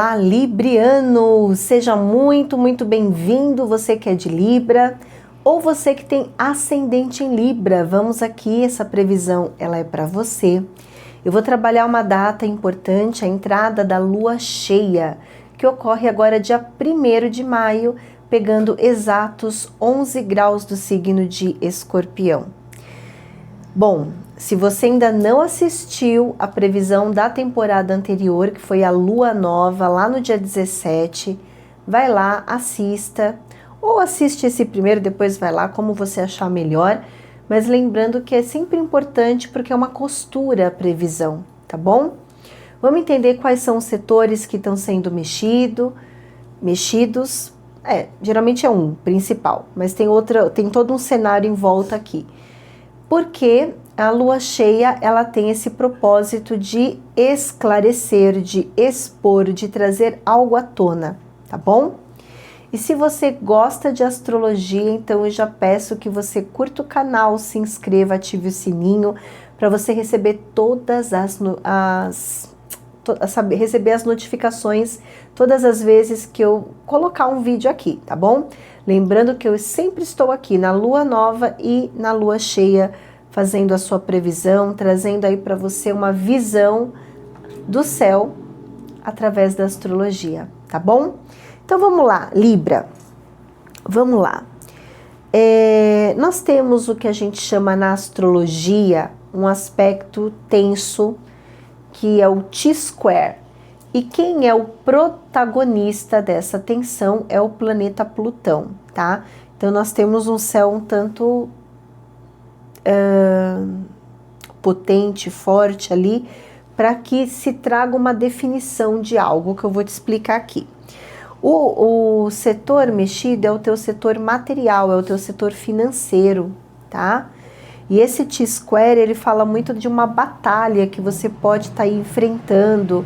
Olá, Libriano! Seja muito bem-vindo, você que é de Libra ou você que tem ascendente em Libra. Vamos aqui, essa previsão ela é para você. Eu vou trabalhar uma data importante, a entrada da lua cheia, que ocorre agora dia 1º de maio, pegando exatos 11 graus do signo de Escorpião. Bom, se você ainda não assistiu a previsão da temporada anterior, que foi a lua nova, lá no dia 17, vai lá, assista, ou assiste esse primeiro, depois vai lá, como você achar melhor, mas lembrando que é sempre importante porque é uma costura a previsão, tá bom? Vamos entender quais são os setores que estão sendo mexidos, geralmente é um principal, mas tem todo um cenário em volta aqui. Porque a lua cheia, ela tem esse propósito de esclarecer, de expor, de trazer algo à tona, tá bom? E se você gosta de astrologia, então eu já peço que você curta o canal, se inscreva, ative o sininho, para você receber receber as notificações todas as vezes que eu colocar um vídeo aqui, tá bom? Lembrando que eu sempre estou aqui na lua nova e na lua cheia, fazendo a sua previsão, trazendo aí para você uma visão do céu através da astrologia, tá bom? Então vamos lá, Libra, vamos lá. Nós temos o que a gente chama na astrologia um aspecto tenso, que é o T-square. E quem é o protagonista dessa tensão é o planeta Plutão, tá? Então nós temos um céu um tanto potente, forte ali, para que se traga uma definição de algo que eu vou te explicar aqui. O setor mexido é o teu setor material, é o teu setor financeiro, tá? E esse T-square, ele fala muito de uma batalha que você pode estar enfrentando,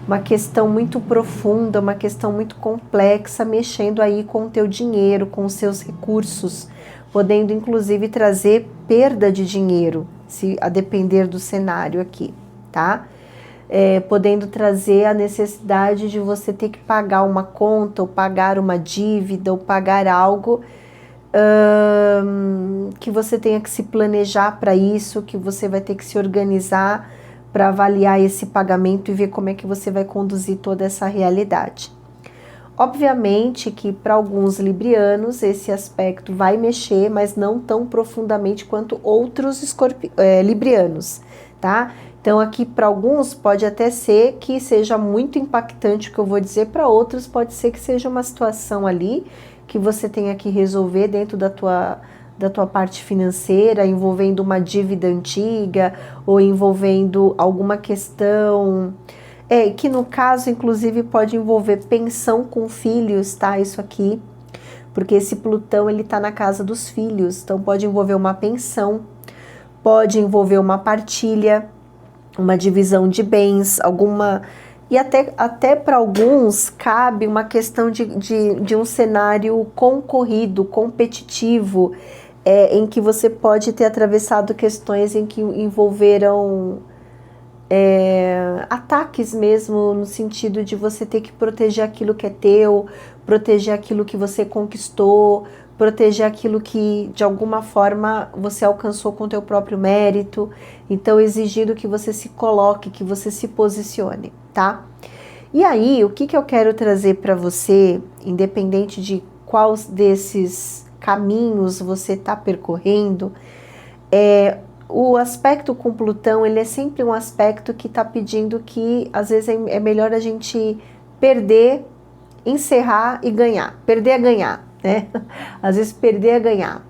uma questão muito profunda, uma questão muito complexa, mexendo aí com o teu dinheiro, com os seus recursos, podendo inclusive trazer perda de dinheiro, a depender do cenário aqui, tá? Podendo trazer a necessidade de você ter que pagar uma conta, ou pagar uma dívida, ou pagar algo que você tenha que se planejar para isso, que você vai ter que se organizar para avaliar esse pagamento e ver como é que você vai conduzir toda essa realidade. Obviamente que para alguns librianos esse aspecto vai mexer, mas não tão profundamente quanto outros librianos, tá? Então aqui para alguns pode até ser que seja muito impactante o que eu vou dizer, para outros pode ser que seja uma situação ali que você tenha que resolver dentro da tua parte financeira, envolvendo uma dívida antiga ou envolvendo alguma questão, que no caso inclusive pode envolver pensão com filhos, tá? Isso aqui, porque esse Plutão ele tá na casa dos filhos, então pode envolver uma pensão, pode envolver uma partilha, uma divisão de bens, e até para alguns cabe uma questão de um cenário concorrido, competitivo, em que você pode ter atravessado questões em que envolveram ataques mesmo, no sentido de você ter que proteger aquilo que é teu, proteger aquilo que você conquistou, proteger aquilo que de alguma forma você alcançou com teu próprio mérito, então exigindo que você se coloque, que você se posicione, tá? E aí, o que eu quero trazer para você, independente de qual desses caminhos você está percorrendo, o aspecto com Plutão, ele é sempre um aspecto que está pedindo que, às vezes, é melhor a gente perder, encerrar e ganhar. Perder a ganhar, né? Às vezes, perder a ganhar.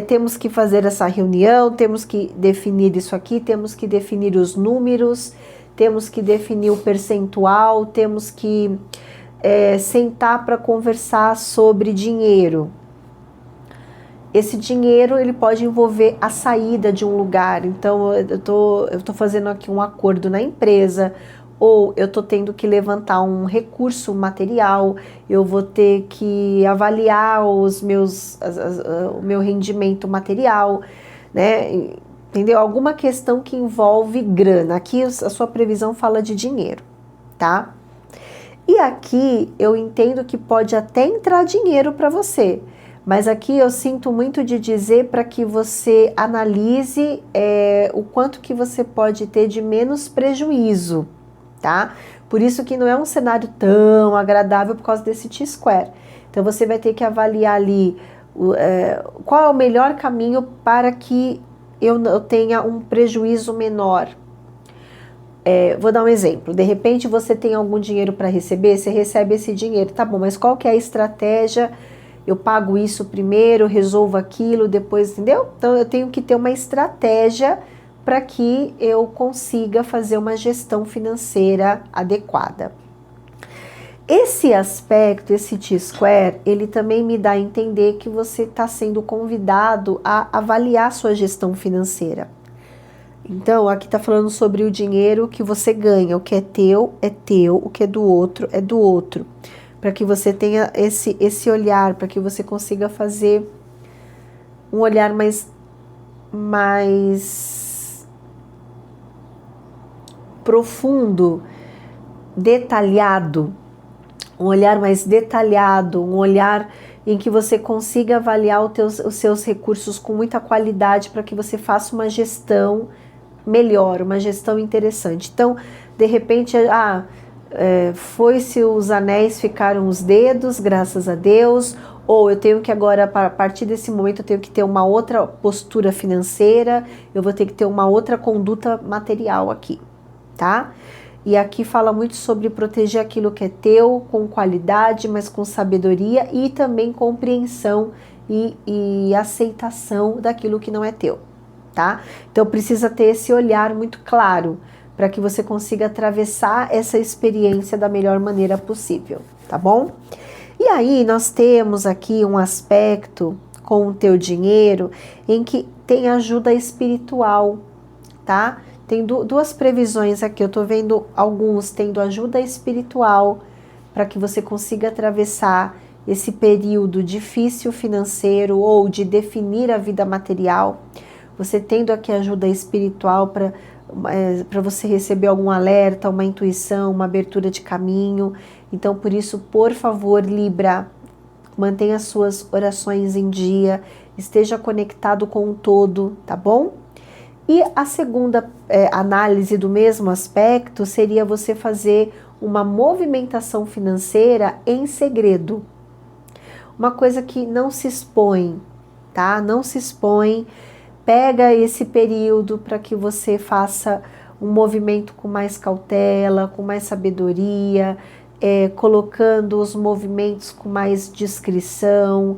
Temos que fazer essa reunião, temos que definir isso aqui, temos que definir os números, temos que definir o percentual, temos que sentar para conversar sobre dinheiro. Esse dinheiro ele pode envolver a saída de um lugar, então eu tô fazendo aqui um acordo na empresa, ou eu tô tendo que levantar um recurso material, eu vou ter que avaliar o meu rendimento material, né? Entendeu? Alguma questão que envolve grana. Aqui a sua previsão fala de dinheiro, tá? E aqui eu entendo que pode até entrar dinheiro para você, mas aqui eu sinto muito de dizer para que você analise o quanto que você pode ter de menos prejuízo, tá? Por isso que não é um cenário tão agradável por causa desse T-square. Então você vai ter que avaliar ali qual é o melhor caminho para que eu tenha um prejuízo menor. Vou dar um exemplo, de repente você tem algum dinheiro para receber, você recebe esse dinheiro, tá bom, mas qual que é a estratégia? Eu pago isso primeiro, resolvo aquilo, depois, entendeu? Então eu tenho que ter uma estratégia para que eu consiga fazer uma gestão financeira adequada. Esse aspecto, esse T-square, ele também me dá a entender que você está sendo convidado a avaliar sua gestão financeira. Então, aqui está falando sobre o dinheiro que você ganha. O que é teu, o que é do outro, é do outro. Para que você tenha esse olhar, para que você consiga fazer um olhar mais profundo, detalhado. Um olhar mais detalhado, um olhar em que você consiga avaliar os seus recursos com muita qualidade para que você faça uma gestão melhor, uma gestão interessante. Então, de repente, foi-se os anéis, ficaram os dedos, graças a Deus, ou eu tenho que agora, a partir desse momento, eu tenho que ter uma outra postura financeira, eu vou ter que ter uma outra conduta material aqui, tá? E aqui fala muito sobre proteger aquilo que é teu, com qualidade, mas com sabedoria e também compreensão e aceitação daquilo que não é teu. Tá? Então precisa ter esse olhar muito claro para que você consiga atravessar essa experiência da melhor maneira possível, tá bom? E aí nós temos aqui um aspecto com o teu dinheiro em que tem ajuda espiritual, tá? Tem duas previsões aqui, eu tô vendo alguns tendo ajuda espiritual para que você consiga atravessar esse período difícil financeiro ou de definir a vida material. Você tendo aqui ajuda espiritual para você receber algum alerta, uma intuição, uma abertura de caminho. Então, por isso, por favor, Libra, mantenha suas orações em dia, esteja conectado com o todo, tá bom? E a segunda análise do mesmo aspecto seria você fazer uma movimentação financeira em segredo. Uma coisa que não se expõe, tá? Não se expõe. Pega esse período para que você faça um movimento com mais cautela, com mais sabedoria, colocando os movimentos com mais discrição,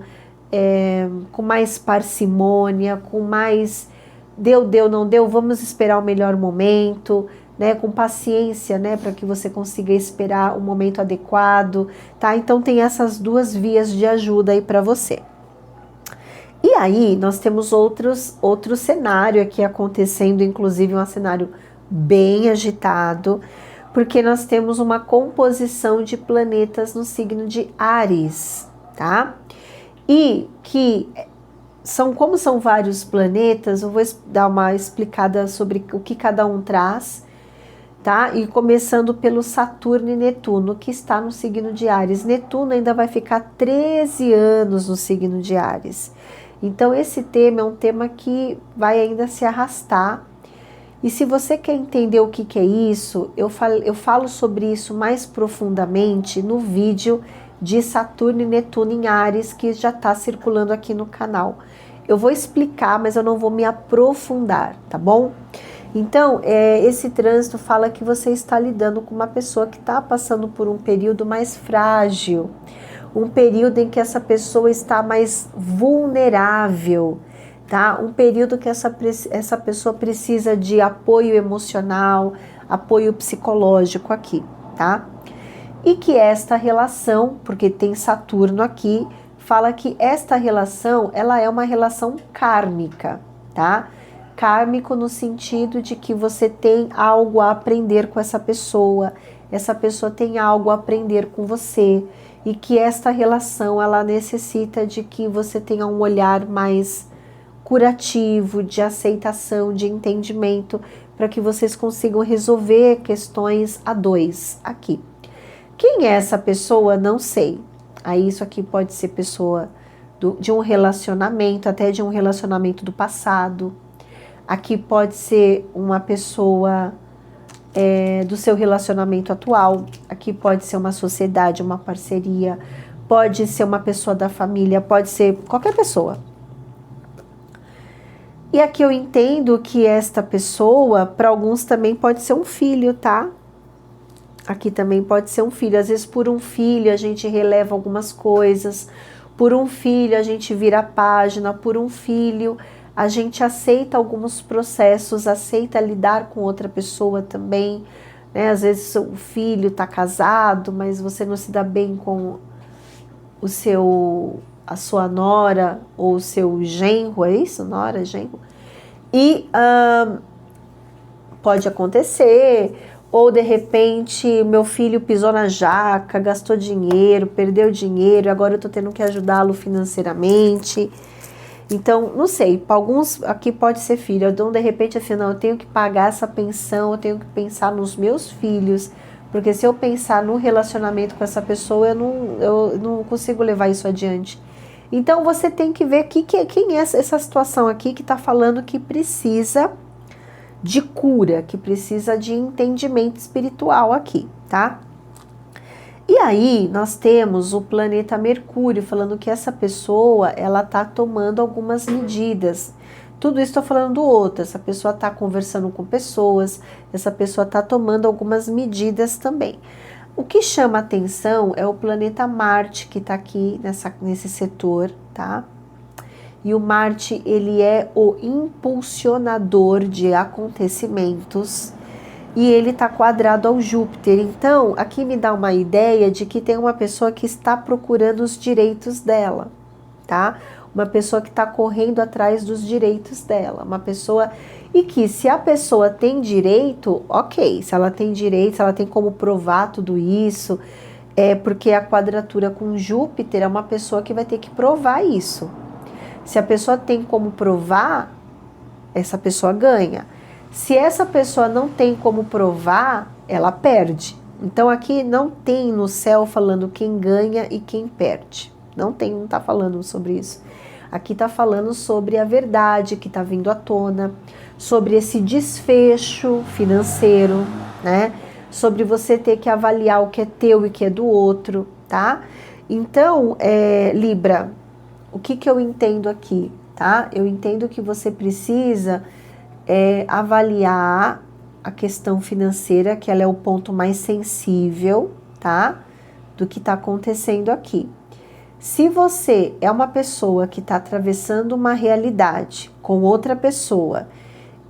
com mais parcimônia, com mais deu, não deu, vamos esperar o melhor momento, né, com paciência, né, para que você consiga esperar o momento adequado, tá? Então tem essas duas vias de ajuda aí para você. E aí nós temos outro cenário aqui acontecendo, inclusive um cenário bem agitado, porque nós temos uma composição de planetas no signo de Áries, tá? E que como são vários planetas, eu vou dar uma explicada sobre o que cada um traz, tá? E começando pelo Saturno e Netuno, que está no signo de Áries. Netuno ainda vai ficar 13 anos no signo de Áries. Então esse tema é um tema que vai ainda se arrastar. E se você quer entender o que é isso, eu falo sobre isso mais profundamente no vídeo de Saturno e Netuno em Áries, que já está circulando aqui no canal. Eu vou explicar, mas eu não vou me aprofundar, tá bom? Então, esse trânsito fala que você está lidando com uma pessoa que está passando por um período mais frágil, um período em que essa pessoa está mais vulnerável, tá? Um período que essa pessoa precisa de apoio emocional, apoio psicológico aqui, tá? E que esta relação, porque tem Saturno aqui, fala que esta relação, ela é uma relação kármica, tá? Kármico no sentido de que você tem algo a aprender com essa pessoa tem algo a aprender com você, e que esta relação, ela necessita de que você tenha um olhar mais curativo, de aceitação, de entendimento, para que vocês consigam resolver questões a dois aqui. Quem é essa pessoa? Não sei. Aí isso aqui pode ser pessoa de um relacionamento, até de um relacionamento do passado. Aqui pode ser uma pessoa do seu relacionamento atual. Aqui pode ser uma sociedade, uma parceria. Pode ser uma pessoa da família, pode ser qualquer pessoa. E aqui eu entendo que esta pessoa, para alguns também pode ser um filho, tá? Aqui também pode ser um filho. Às vezes por um filho a gente releva algumas coisas. Por um filho a gente vira a página. Por um filho a gente aceita alguns processos, aceita lidar com outra pessoa também, né? Às vezes o filho está casado, mas você não se dá bem com a sua nora ou o seu genro, é isso? Nora, genro? E pode acontecer, ou de repente meu filho pisou na jaca, gastou dinheiro, perdeu dinheiro, agora eu estou tendo que ajudá-lo financeiramente. Então, não sei, para alguns aqui pode ser filho, então de repente assim, não, eu tenho que pagar essa pensão, eu tenho que pensar nos meus filhos, porque se eu pensar no relacionamento com essa pessoa, eu não consigo levar isso adiante. Então você tem que ver quem é essa situação aqui que está falando que precisa de cura, que precisa de entendimento espiritual aqui, tá? E aí nós temos o planeta Mercúrio falando que essa pessoa, ela tá tomando algumas medidas. Tudo isso estou falando do outro, essa pessoa está conversando com pessoas, essa pessoa está tomando algumas medidas também. O que chama atenção é o planeta Marte, que está aqui nesse setor, tá? E o Marte, ele é o impulsionador de acontecimentos e ele está quadrado ao Júpiter. Então, aqui me dá uma ideia de que tem uma pessoa que está procurando os direitos dela, tá? Uma pessoa que está correndo atrás dos direitos dela, uma pessoa... E que se a pessoa tem direito, ok, se ela tem direito, se ela tem como provar tudo isso, porque a quadratura com Júpiter é uma pessoa que vai ter que provar isso. Se a pessoa tem como provar, essa pessoa ganha. Se essa pessoa não tem como provar, ela perde. Então aqui não tem no céu falando quem ganha e quem perde. Não está falando sobre isso. Aqui está falando sobre a verdade que está vindo à tona, sobre esse desfecho financeiro, né? Sobre você ter que avaliar o que é teu e o que é do outro, tá? Então, Libra, o que eu entendo aqui, tá? Eu entendo que você precisa avaliar a questão financeira, que ela é o ponto mais sensível, tá? Do que está acontecendo aqui. Se você é uma pessoa que está atravessando uma realidade com outra pessoa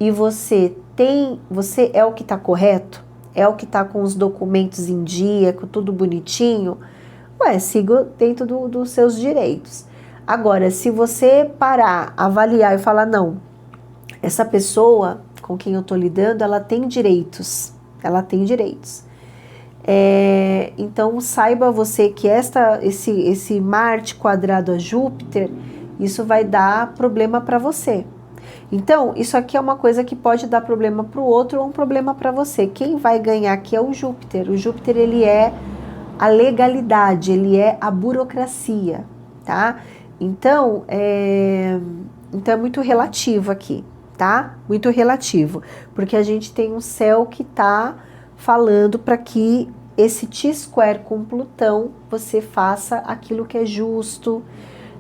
e você é o que está correto, é o que está com os documentos em dia, com tudo bonitinho, siga dentro dos seus direitos. Agora, se você parar, avaliar e falar, não, essa pessoa com quem eu estou lidando, ela tem direitos, então saiba você que esse Marte quadrado a Júpiter, isso vai dar problema para você. Então isso aqui é uma coisa que pode dar problema para o outro ou um problema para você. Quem vai ganhar aqui é o Júpiter. O Júpiter, ele é a legalidade, ele é a burocracia, tá? Então é muito relativo aqui, tá? Muito relativo, porque a gente tem um céu que tá falando para que esse T-square com Plutão você faça aquilo que é justo,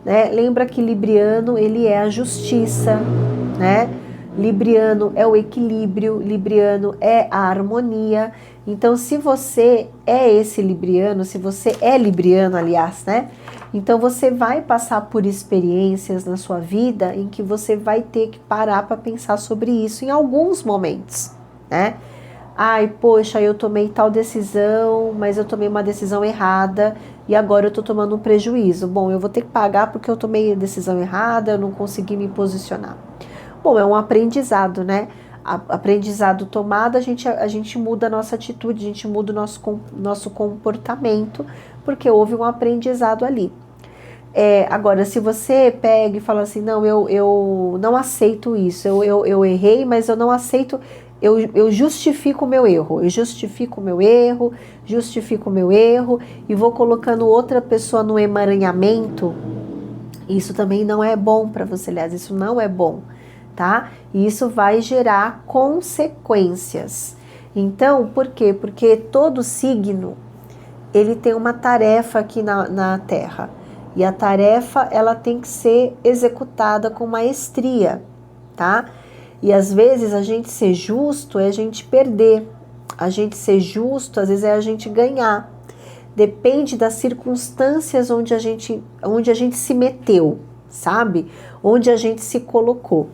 né? Lembra que Libriano, ele é a justiça, né? Libriano é o equilíbrio, Libriano é a harmonia. Então, se você é esse Libriano, se você é Libriano, aliás, né? Então, você vai passar por experiências na sua vida em que você vai ter que parar para pensar sobre isso em alguns momentos, né? Ai, poxa, eu tomei tal decisão, mas eu tomei uma decisão errada e agora eu tô tomando um prejuízo. Bom, eu vou ter que pagar porque eu tomei a decisão errada, eu não consegui me posicionar. Bom, é um aprendizado, né? Aprendizado tomado, a gente muda a nossa atitude, a gente muda o nosso comportamento, porque houve um aprendizado ali. Agora, se você pega e fala assim, não, eu não aceito isso, eu errei, mas eu não aceito, eu justifico o meu erro, justifico o meu erro e vou colocando outra pessoa no emaranhamento. Isso também não é bom para você, aliás, isso não é bom, tá? E isso vai gerar consequências. Então, por quê? Porque todo signo, ele tem uma tarefa aqui na Terra. E a tarefa, ela tem que ser executada com maestria, tá? E às vezes a gente ser justo é a gente perder. A gente ser justo, às vezes, é a gente ganhar. Depende das circunstâncias onde a gente se meteu, sabe? Onde a gente se colocou.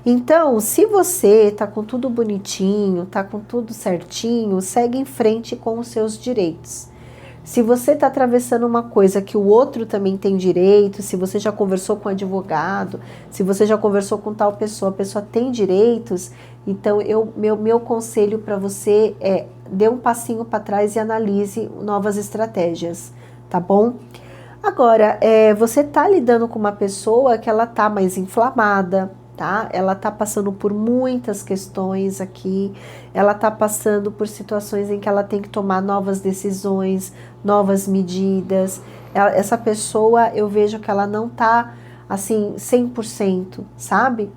Então, se você tá com tudo bonitinho, tá com tudo certinho, segue em frente com os seus direitos. Se você está atravessando uma coisa que o outro também tem direito, se você já conversou com um advogado, se você já conversou com tal pessoa, a pessoa tem direitos, então meu conselho para você é dê um passinho para trás e analise novas estratégias, tá bom? Agora, você está lidando com uma pessoa que ela está mais inflamada, tá? Ela está passando por muitas questões aqui, ela está passando por situações em que ela tem que tomar novas decisões, novas medidas. Essa pessoa, eu vejo que ela não está, assim, 100%, sabe?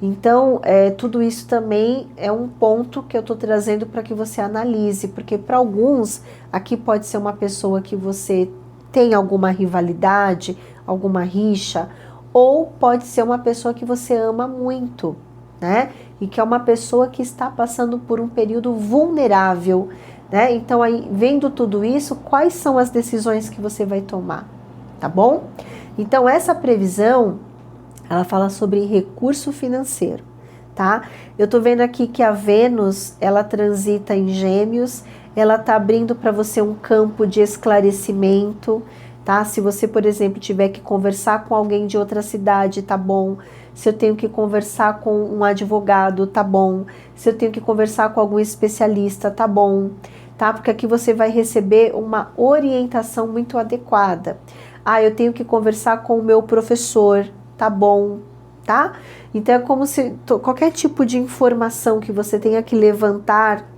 Então, tudo isso também é um ponto que eu estou trazendo para que você analise, porque para alguns, aqui pode ser uma pessoa que você tem alguma rivalidade, alguma rixa, ou pode ser uma pessoa que você ama muito, né? E que é uma pessoa que está passando por um período vulnerável, né? Então, aí, vendo tudo isso, quais são as decisões que você vai tomar, tá bom? Então, essa previsão, ela fala sobre recurso financeiro, tá? Eu tô vendo aqui que a Vênus, ela transita em Gêmeos, ela tá abrindo para você um campo de esclarecimento, tá? Se você, por exemplo, tiver que conversar com alguém de outra cidade, tá bom. Se eu tenho que conversar com um advogado, tá bom. Se eu tenho que conversar com algum especialista, tá bom, tá? Porque aqui você vai receber uma orientação muito adequada. Ah, eu tenho que conversar com o meu professor, tá bom, tá? Então é como se qualquer tipo de informação que você tenha que levantar,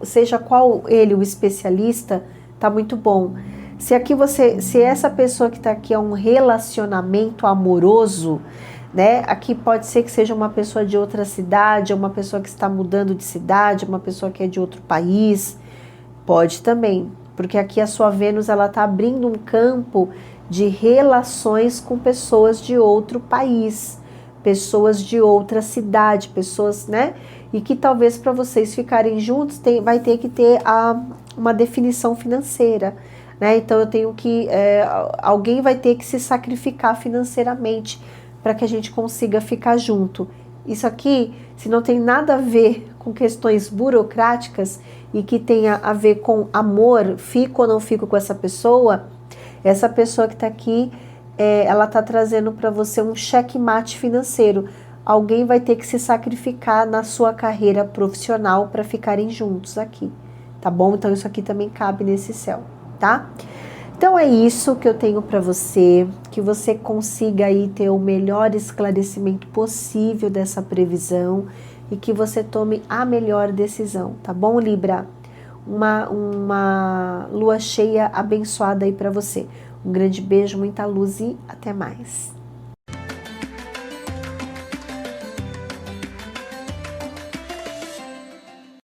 seja qual ele, o especialista, tá muito bom. Se essa pessoa que está aqui é um relacionamento amoroso, né? Aqui pode ser que seja uma pessoa de outra cidade, uma pessoa que está mudando de cidade, uma pessoa que é de outro país, pode também, porque aqui a sua Vênus, ela está abrindo um campo de relações com pessoas de outro país, pessoas de outra cidade, pessoas, né? E que talvez para vocês ficarem juntos vai ter que ter uma definição financeira, né? Então eu tenho que, alguém vai ter que se sacrificar financeiramente para que a gente consiga ficar junto. Isso aqui, se não tem nada a ver com questões burocráticas e que tenha a ver com amor, fico ou não fico com essa pessoa que está aqui, ela está trazendo para você um checkmate financeiro. Alguém vai ter que se sacrificar na sua carreira profissional para ficarem juntos aqui, tá bom? Então isso aqui também cabe nesse céu, tá? Então é isso que eu tenho para você, que você consiga aí ter o melhor esclarecimento possível dessa previsão e que você tome a melhor decisão, tá bom, Libra? Uma lua cheia abençoada aí para você. Um grande beijo, muita luz e até mais.